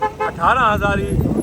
18,000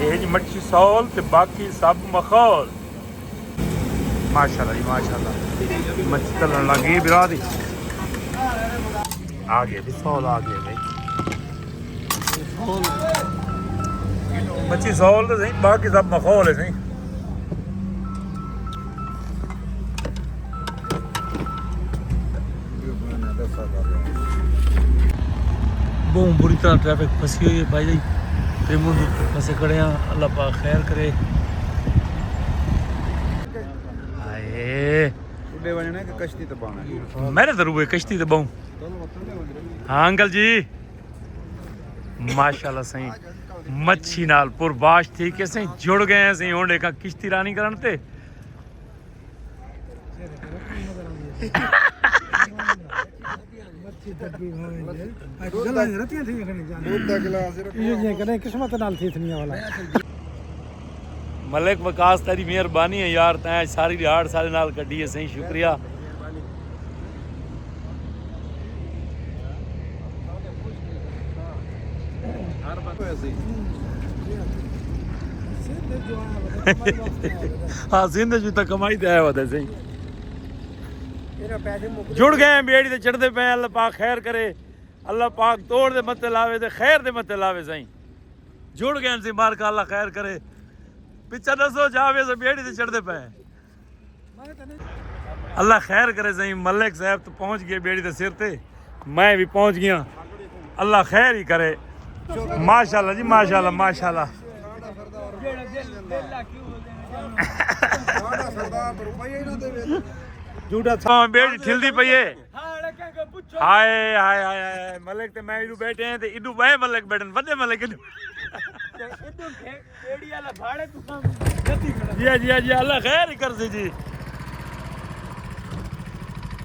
ਇਹ ਜੀ ਮੱਛੀ ਸੌਲ ਤੇ ਬਾਕੀ ਸਭ ਮਖੌਲ ਮਾਸ਼ਾਅੱਲਾ ਜੀ ਮਾਸ਼ਾਅੱਲਾ ਮੱਛੀ ਤਲਣ ਲੱਗੀ ਬਿਰਾ ਦੀ ਆ ਗਏ ਜੀ ਸੌਲ ਆ ਗਏ ਬਈ ਮੱਛੀ ਸੌਲ ਤੇ ਸਹੀ ਬਾਕੀ ਸਭ ਮਖੌਲ ਹੈ ਸਹੀ बहुत बुरी तरह ट्रैफिक फंसी हुई है भाई जी त्रिमुंड फंसे खड़े हैं अल्लाह पाक खैर करे कश्ती तो पाना मेरे तो रुए कश्ती तो बहु हाँ अंकल जी माशाल्लाह सही मच्छी नाल पुरबाश थी कि सही जुड़ गए हैं सही होंडे का किश्ती रानी करन ते मलिक वकास तेरी मेहरबानी है यार तैं सारी दिहाड़ सारे नाल कड्डी है सही शुक्रिया हाँ जिंद तो कमाई तो है वह सही जुड़ गए हैं बेड़ी ते चढ़ते पे अल्लाह पाक खैर करे अल्लाह पाक तोड़ दे मत्ते लावे ते खैर दे मत्ते लावे सही जुड़ गए हैं मार का अल्लाह खैर करे पिछा दसो जावे से बेड़ी ते चढ़ते पे अल्लाह खैर करे सही मलिक साहब तो पहुंच गए बेड़ी ते सिर ते मैं भी पहुंच गया अल्लाह खैर ही करे माशाल्लाह जी माशाल्लाह माशाल्लाह हाँ बेड़ी ठिलदी पई है हाय हाय हाय हाय मलिक ते मैं इदू बैठे हैं ते इदू वह मलिक बैठन वदे मलिक इदू बेड़ी वाला भाड़े तू काम जी जी अल्लाह खैर ही कर सी जी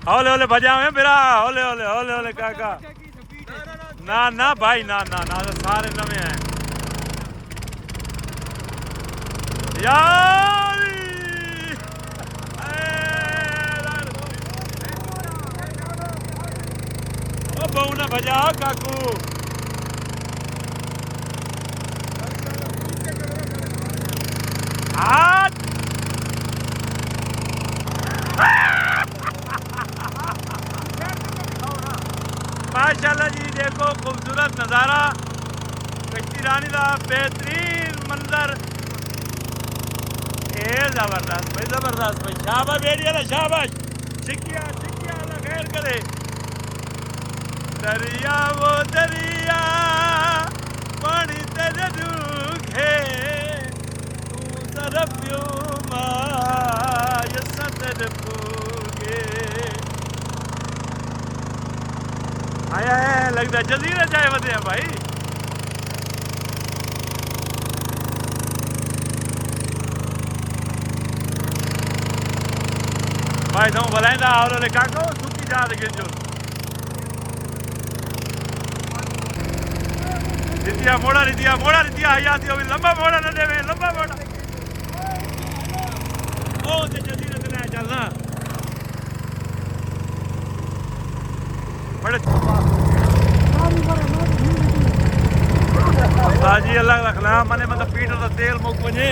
हौले हौले बजावे मेरा हौले हौले हौले हौले काका ना ना भाई ना ना ना सारे नवे हैं यार बहु ना भजा काकू माशाल्लाह जी देखो खूबसूरत नज़ारा कश्ती रानी का बेहतरीन मंजर जबरदस्त भाई शाबाश बेड़िया शाबाश छिकिया छिकिया अल्लाह खैर करे दरिया वो दरिया पानी तेरे दुखे तू सरप्यो माय सतर पूगे आया है लगता जजीरे जाए बदे हैं भाई भाई तुम बुलाइंदा और काको सुकी जा दे गिंजो रितिया मोड़ा हयाती हो लंबा मोड़ा न देवे लंबा मोड़ा ओ ते जजीरे ते ना चलना बड़े हाजी अल्लाह रखना मने मतलब पीटर दा तेल मुक वने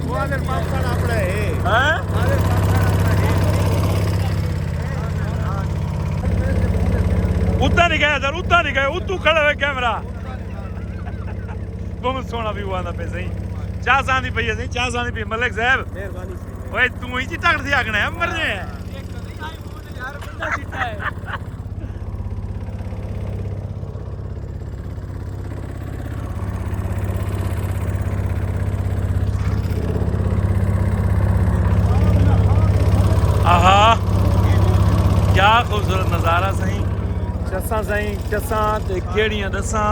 वाले पापा आपड़े हैं उतना नहीं गया सर उतना नहीं गया उतू खड़ा है कैमरा बहुत सोना भी हुआ था पे सही चाह सानी पई है सही चाह सानी पई मलिक साहब मेहरबानी ओए तू ही चिटक दिया कने हम मर रहे हैं यार बंदा चिट्टा है आहा क्या खूबसूरत नज़ारा सही चसा ते केड़ियां दसा